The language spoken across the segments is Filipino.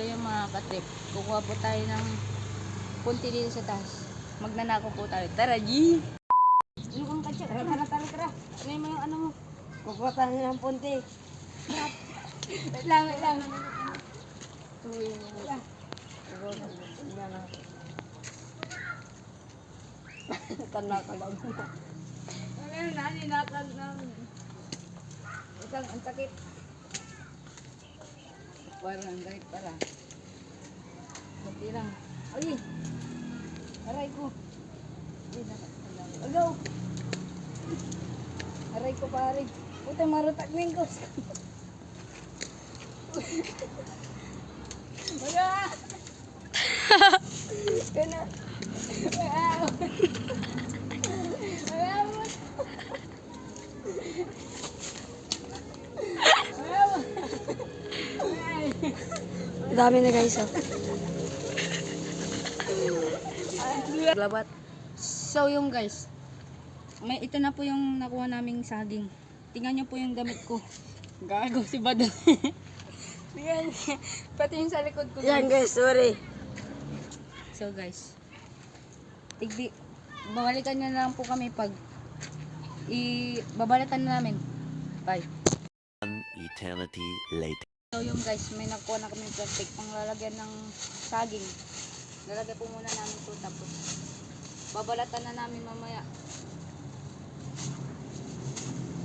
Ito yung mga katrip. Kukuha po tayo ng punti dito sa taas. Magnanako po tayo. Tara, G! Ano kang katsa? Tara. Ano yung ano mo? Kukuha tayo ng punti. Wait lang. Tuloy mo. Tanaka lang. Ngayon, naninatan ng isang ang sakit. Parang ang sakit pala. Kunti lang. Ay! Aray ko. Agaw! Aray ko pare. Puta marutak mingkos. Baga! Kana. Wow! Dami na guys. Oh. Labat. So yung guys, ito na po yung nakuha naming saging. Tingnan nyo po yung damit ko. Gago si Bado. Tingnan niya. Pati yung sa likod ko. Yan guys, sorry. So guys, babalikan nyo na lang po kami pag babalikan na namin. Bye. An eternity later. So yung guys, may nakuha na kami plastic pang lalagyan ng saging. Lalagyan po muna namin ito tapos babalatan na namin mamaya.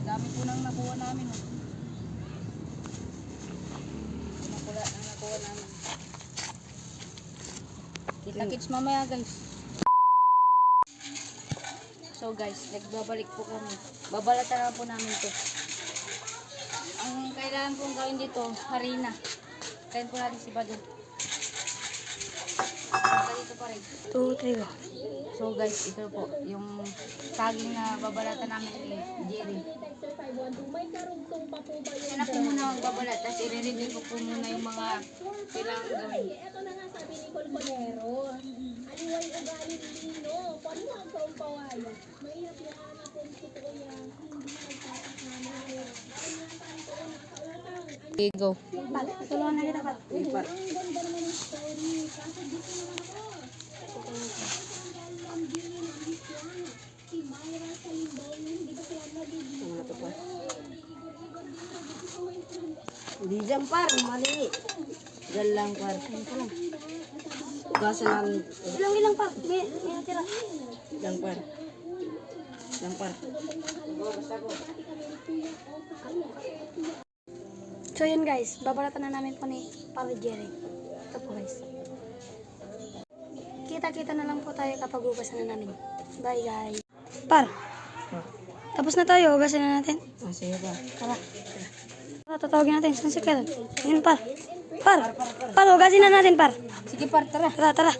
Dami po nang nakuha namin. Nakuha namin. Kita-kits mamaya guys. So guys, nagbabalik po kami. Babalatan na po namin ito. Ang kailangan pong gawin dito, harina. Kain po natin si Bado. Dito pa rin. 2, 3 ba? So guys, ito po, yung saging na babalatan namin ni Jerry. Siya na po muna magbabalat, tapos i-reveal ko po muna yung mga kailangan gawin. Ito na nga sabi ni Colmonero, aliway ugali nino, paano ang kaumpawaya? Mahirap yan, natin totoo yan, hindi magpapasama. Okay, go. Pat, tulungan na kita, Pat. Ang ganda naman ng story, kaso dito naman ako. Si Myra sa Limbong, hindi ba kaya nagiging? Hindi dyan par, mali. Dyan lang par. Ugasan namin. Ilang par. May natira. Dyan par. So yun guys, babalatan na namin po ni Papa Jerry. Ito po guys. Kita-kita na lang po tayo kapag ugasan na namin. Bye guys. Par. Tapos na tayo, ugasan na natin. Sige ba? Tara. Tatawagin natin. Saan si Kel? Yun, par. Par, ugasin na natin, par. Sige par, tara. Tara.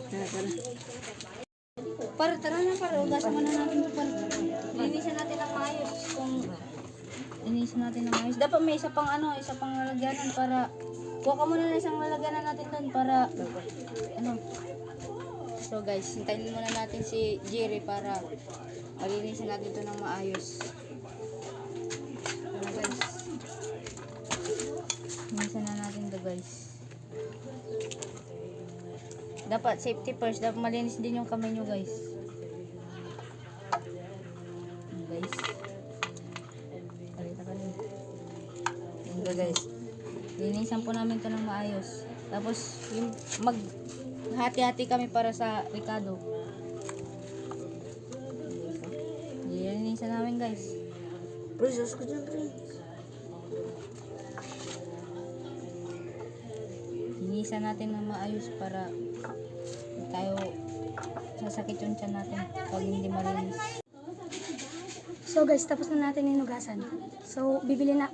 Par, tara na par, ugasan mo na natin ito par. Linisan natin ang maayos. Linisan natin ang maayos. Dapat may isa pang lalagyanan para kuha ka muna na isang lalagyanan natin doon para So guys, hintayin muna natin si Jerry para malinisan natin ito ng maayos. So guys, linisan na natin ito guys. Dapat safety first, dapat malinis din yung kamay nyo guys. Guys, palita ka rin. Yan guys, linisan po namin ito ng maayos. Tapos yung hati-hati kami para sa Ricardo. Linisan namin guys. Precious ko dyan, pre. Linisan natin ng maayos para hindi tayo sasakit yung tiyan natin pag hindi malinis. So guys, tapos na natin inugasan. So, bibili na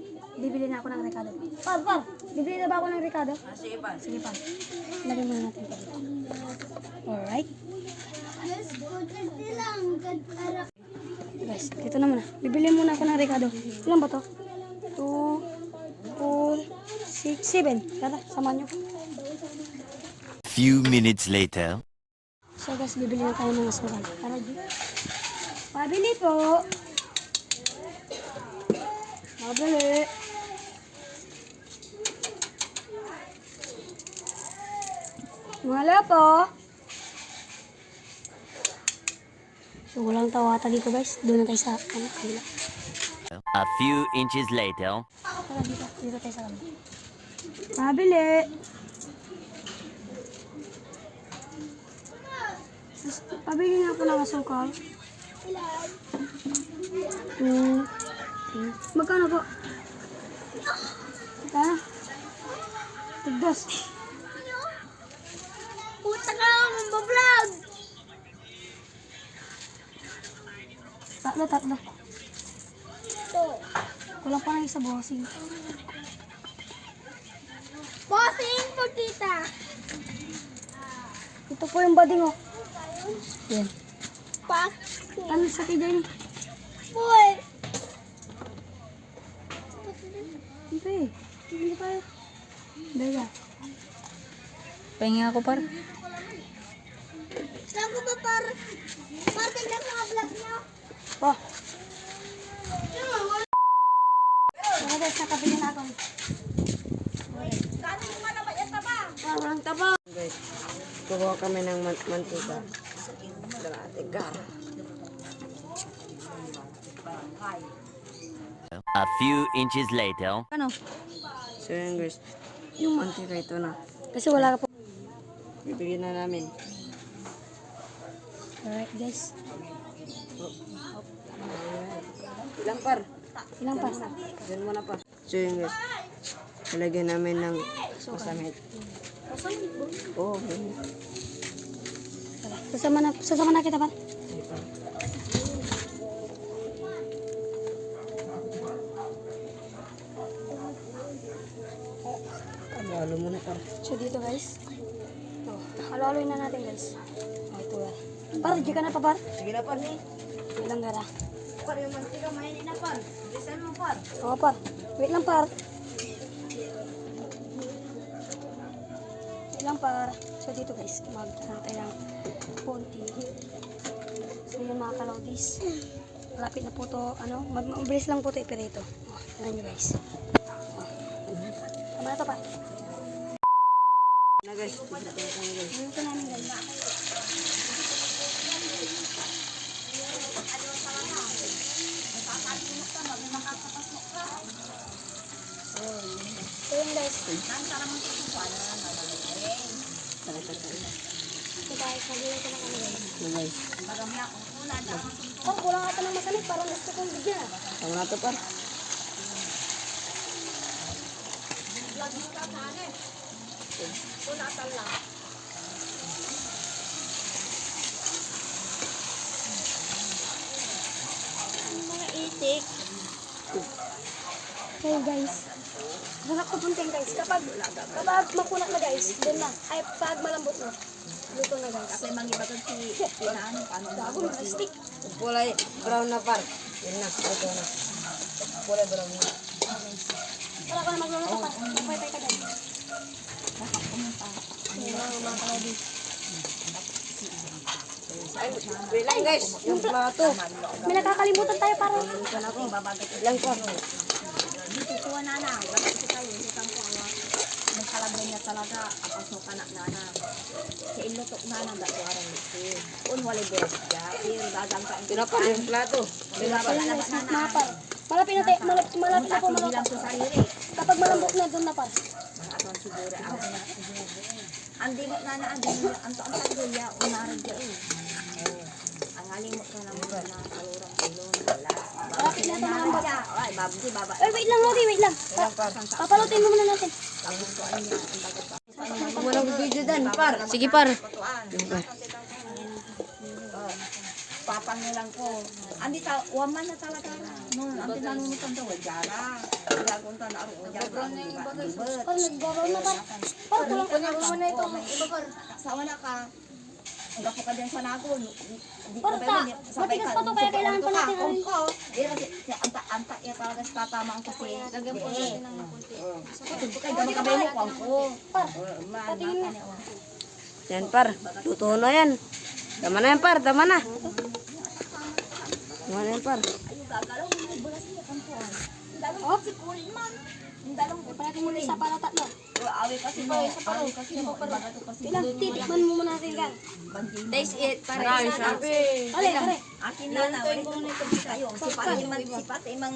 ako ng Ricardo. Par, bibili na ba ako ng Ricardo? Sige pa. Sige pa. Lagyan muna natin. Alright. Guys, dito na muna. Bibili muna ako ng Ricardo. Ilan ba to? 2, 4, 6, 7. Tara, samahan nyo. Few minutes later. So guys, bibili na tayo ng asukal. Tara, G. Pabili po. Pabili. Wala po. So, walang tawata dito guys. Doon na tayo sa kabila. A few inches later. Tara dito. Dito tayo sa kabila. Pabili. Pabili na ako ng asukal. Magkano po? Magkano? Tigdas. Puta ka, mambablog! Tatlo. Ito. Kulang pa na isa bossing. Bossing po, tita. Ito po yung bading oh. Yan. Pak. Ano sa kay Jenny? Boy. Ito eh. Hindi pa eh. Daya. Pahinga ako par. Saan ko ba par? Par, tignan mga vlog niyo. Oh. Ano guys, nakabili na ako. Kano mo na ba yan ba? Walang taba. Guys, kukuha kami ng mantika. Dalate gar. A few inches later. Ano? So yun guys, yung mantika ito na. Kasi wala ka po. Bibigyan na namin. Alright guys. Ilang par? Ilang pa? Diyan mo na pa. So yun guys, talagyan namin ng masamit. Oo, yun. Sasama na kita pa. Ay, par. Halo mo na par. So dito guys. Ito. Halo-haloy na natin guys. Ito ah. Par, di ka na pa par. Sige na par. Ilang gara. Par, yung mantika mainin na par. Bilisan mo par. Oo par. Wait lang par. Wait lang par. So dito guys, mag-antay lang konti. So yun mga kalautis. Malapit na po to, ano, mabilis lang po to ipirito. Oh, tignan nyo guys. Oh. Tama na to pa. Na guys, tignan natin guys. Dito namin guys. So yun guys. So guys, nagiging ko na kami guys. So guys, Oh, kulang ata ng masalit. Parang gusto kong bigyan. tama na to par. Mga itik. Okay guys. Wala ko punting guys. Kapag makunat na guys, doon na. Ay, pag malambot na. Luto na guys. Kasi mangibatod si Pinaan. Paano na? Gago, mga stick. Kulay brown na par. Yun na, ito na. Kulay brown na. Wala ko na magluluto pa. Pagpay ka guys. Mga kalodi. Ay, wait lang guys, yung plato. May nakakalimutan tayo parang. Ilang par. Dito kuha na na. Bakit ito tayo? Ito ang kuha. Nagkalagay niya talaga. Apasukan na na. Sa iluto na na. Dito arang ito. Un wali boss. Pero dagang ka. Ito na par, yung plato. Ayan guys, mapar. Malapit na tayo. Malapit na po Bilang malapit. sa sarili. Kapag malambot na, doon na par. Mga atong siguro. Andi mo na na. Andi mo. Anto ang tagulya. Unarag ka eh. Ang halimot ka naman na kalurang ilong. Wala. Malapit na ito malambot. Ay, babuti, baba. Ay, wait lang Lodi, wait lang. Papalutin mo muna natin. Walang video dyan, par. Sige par. Papang nilang ko. Andi ta, waman na talaga. No, andi nanunutan daw, wajara. Gagunta na aro, wajara. Parang nag-garaw na par. Parang kulang mo na itong iba par. Sawa na ka. Ang gapo ka din sa nagon. Par, matigas pa to, kaya kailangan pa natin ano. Ko, dira si anta ya talaga sa tatama ang kasi. Lagyan po natin ng kunti. Kaya gamay kabay mo kwang ko. Par, patingin na. Yan par, luto na yan. Tama na yan par, tama na. Tama na yan par. Oh, Yung dalong Ipa natin muna isa para tatlo. awi kasi mo. Awi kasi mo. Ibaga to kasi. Ilang, titikman mo muna natin kan. Taste it, pare. Ale, pare. Akin na na. Wala ko na ito kayo. Sipat imang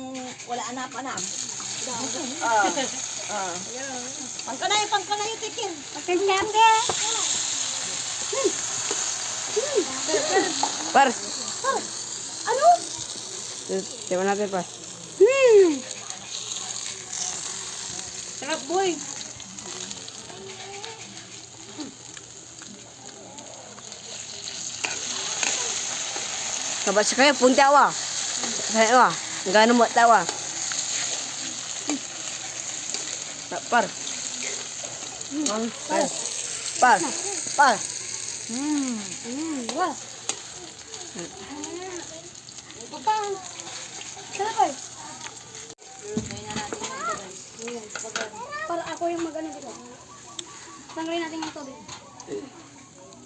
wala anak anak. Pangkanayo, tikin. Akin siyempre. Par! Ano? Tingnan natin, par. Sarap, boy. Sabat sekali pun tawa. Saya wah, enggak nemu tawa. Par. Par. Par. Par. Wah. Ito pa. Sarap ay. Para ako yung mag-ano dito. Tanggalin natin yung tubig.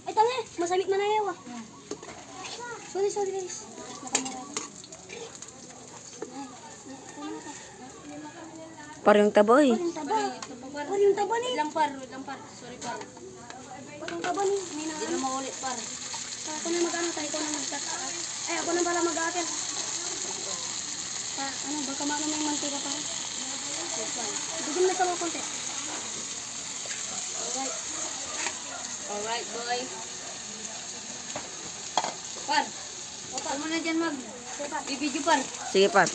Ay, tanga. Masamit na na yawa. Sorry guys. Nakamara. Par yung taboy. Yung taba. Par yung taba ni. Lang par. Sorry, par. Par yung taba ni. May na. Hindi na maulit, par. Ako na mag-ano. Tayo ko na mag-cut. Ay, ako na pala mag-aatin. Ano, baka maano may mantika para. Bigyan na sa konti. Alright, boy. Par. Par mo na dyan, mag. Bibidyo, par. Sige, par.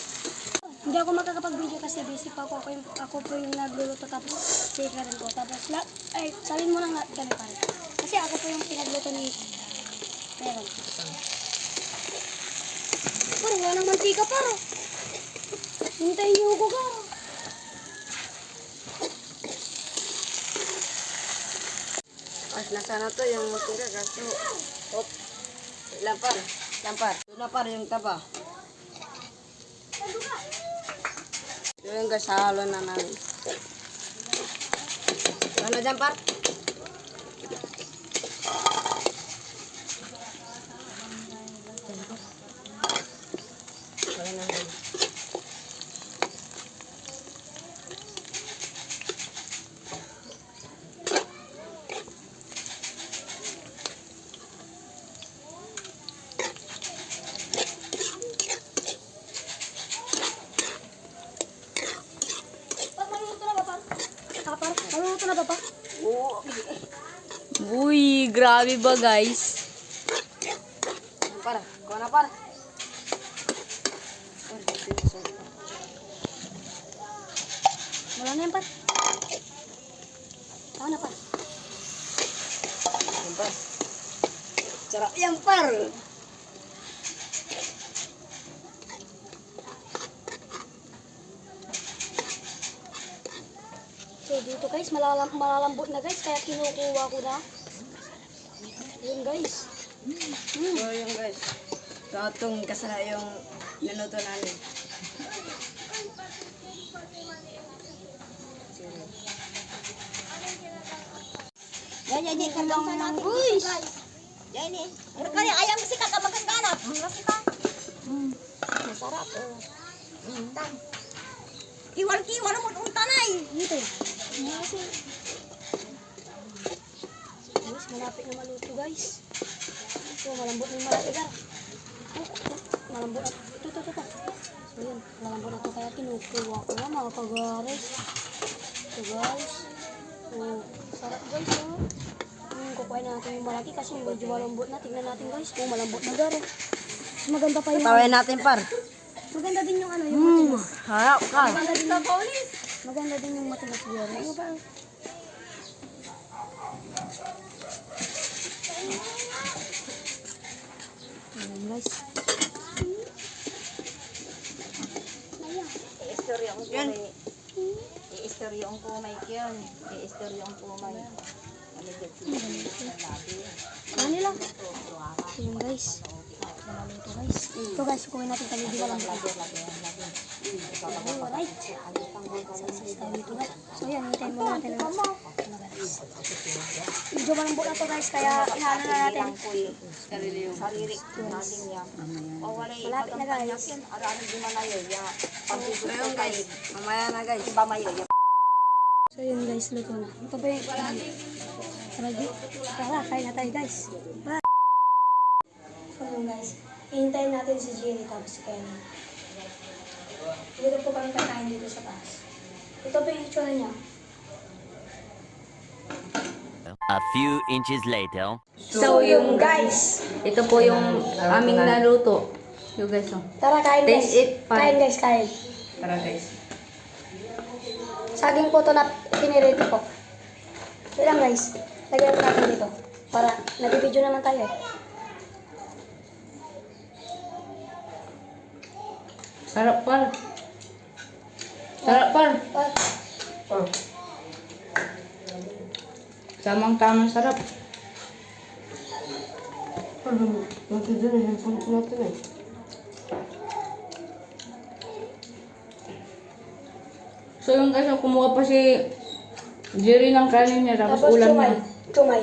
Hindi ako makakapag-video kasi busy pa ako. Ako po yung nagluluto tapos shake na rin po. Tapos, salin mo lang kami pare. Kasi ako po yung pinagluto ni Meron. Parang wala nang mantika paro. Hintayin niyo ako ka. Pas nasa na to yung mutira kaso. Hop. Lampar. Lampar. Ito par yung taba. Ito yung gasalo na namin. Ano dyan, par? Wala na. Maluto na ba pa? Maluto na ba pa? Uy, grabe ba, guys? Par, kau na par. Wala na yan par. Tama na par. Yan par. Sarap yan par. So dito guys, malalambot na guys. Kaya kinukuha ko na. Yun guys. So yung guys. So itong kasala yung niluto namin. Yan, kandang sa natin. Guys. Yan eh. Kaya ayam kasi kakamagang ganap. Masita. Masarap. Tang. Kiwal mo ang tanay. Dito yun. Guys, malapit na maluto guys. So malambot na yung malatigar. Malambot na. Ito. So yun, malambot na ito. Kaya kinukuha ko na mga pag-ares. So guys. So, sarap guys. Oh. Kukuhain natin yung malaki kasi medyo malambot na. Tingnan natin guys. Oh, malambot na garo. Maganda pa yung Tawin natin par. maganda din yung ano, yung matigas. Harap ka. Maganda din yung matigas garo. Ano ba? Ayan guys. I-istoryong kumay. I-istoryong kumay yun. I-istoryong kumay. Kanila. Ayan guys. Namalito guys. Ito guys, kukuhin natin kami di walang vlog. Alright. Sasis tayo dito guys. So yan, hintayin mo natin ang medyo malambot na to guys, kaya ihalo na natin. Sarili natin yan. O wala Malapit na guys. Araan di malayo. So yun guys. Mamaya na guys. Iba mayo. So yun guys, luto na. Ito ba yung Tara, kain na tayo guys. Bye! So yun guys, hihintayin natin si Jerry tapos si Kenny. Dito po kami kakain dito sa taas. Ito ba yung itsura niya? A few inches later. So yung guys, Ito po yung aming naluto. Yung guys, oh. tara kain guys. Taste it, pare. Kain guys, kain. Tara guys. Saging po ito na pinirito po. Ito lang guys, lagyan natin dito. Para nabibidyo naman tayo eh. Sarap par. Sarap par. Ah, Tamang-tamang sarap. So yung guys, kumuha pa si Jerry ng kanin niya, tapos tapos ulam chumay. niya. Chumay.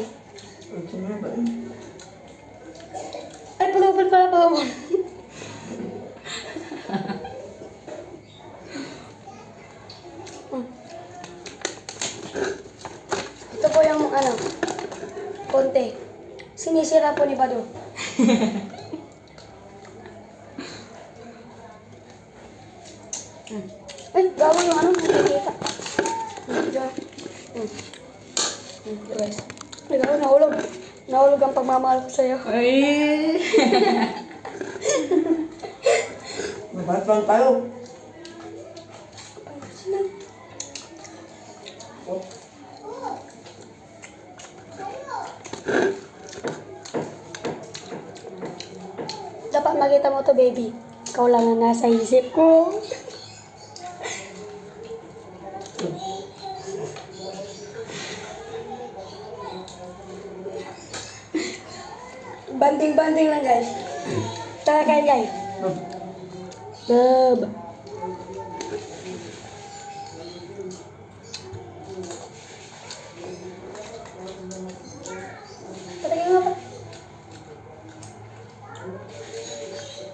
Ay, palubon pala, palubon. Ito po yung ano, konti. Sinisira po ni Bado. Ay, gawa yung ano, nakikita. Diyan. Guys. Ay, gawa, nahulog. Nahulog ang pagmamahal ko sa'yo. Ay! Mabatan tayo. Dapat makita mo to, baby. Ikaw lang ang nasa isip ko. Banding-banding lang, guys. Tara kain, guys. Dub. Patagin nga pa.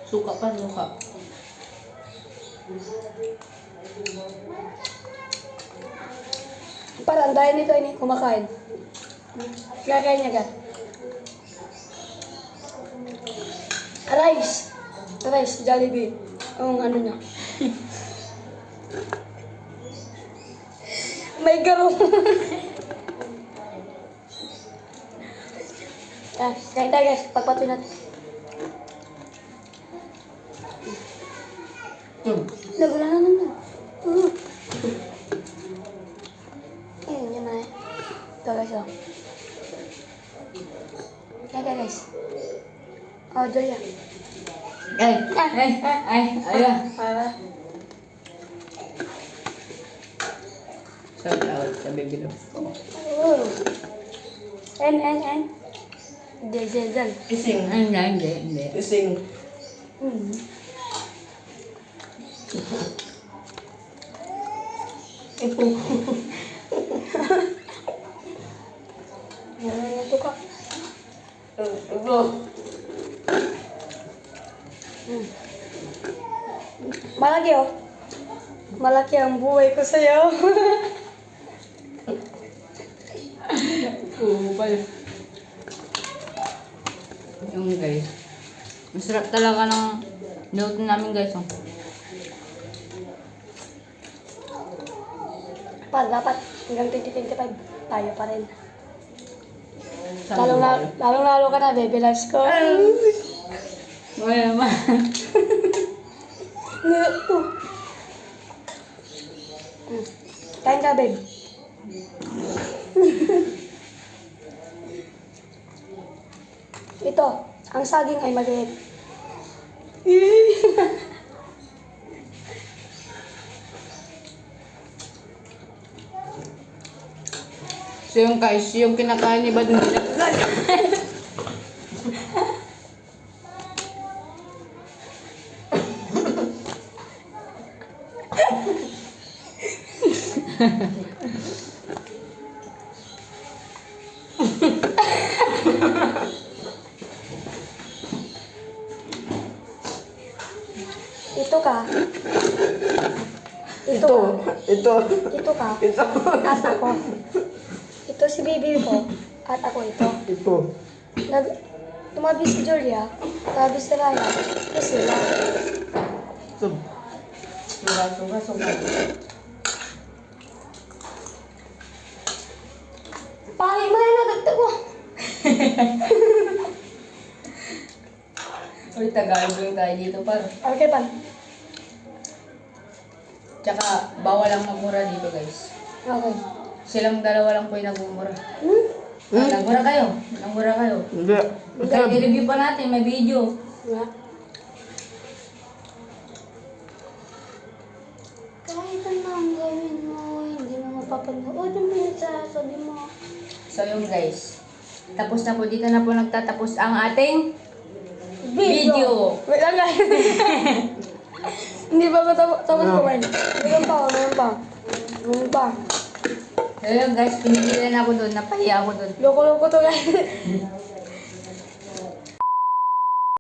Suka pa, suka. Parang dahil nito ini kumakain. Kakain niya agad. Rice. Rice, Jollibee. Ang ano niya. May garong. Kain tayo guys. Pagpatuloy natin. Nagula na naman. Ayun, yun na eh. Ito guys, oh. Kaya guys. Oh, Julia. Ay! Ay! Ay! Ayan! Shout out sa baby love ko. Oh. En. Diesel. Kising. Hindi. Kising. Ito. Ito ka. Ito. Malaki oh. Malaki ang buhay ko sa'yo. Oo, pala. Yung guys. Masarap talaga ng niluto namin guys. Oh. Dapat hanggang 2025 tayo pa rin. Sana Lalong-lalo ka na, baby loves ko. wala naman. Kain ka, babe. Ito, ang saging ay maliit. So yung guys, yung kinakain ni Badong Ito ka. Ito. Ito. Ito ka. Ito. At ako. Ito si baby ko. At ako ito. Ito. Tumabi si Julia. Tumabi si Raya. Ito sila. Ito. Suga. Pangit mo na yung nagagtag mo. Uy, Tagalog lang tayo dito, par. Okay, pan. Tsaka, bawal ang magmura dito, guys. Okay. Silang dalawa lang po yung nagmumura. Hmm? Nagmura kayo. Nagmura kayo. Hindi. I-review pa natin, may video. Nga. Kahit anong gawin mo, hindi mo mapapanood ang pinagsasabi mo. So yun guys, tapos na po, dito na po nagtatapos ang ating video. Wait lang guys. Hindi ba tapos ko man? Meron pa. So yun guys, pinigilan ako doon, napahiya ako doon. Loko-loko to guys.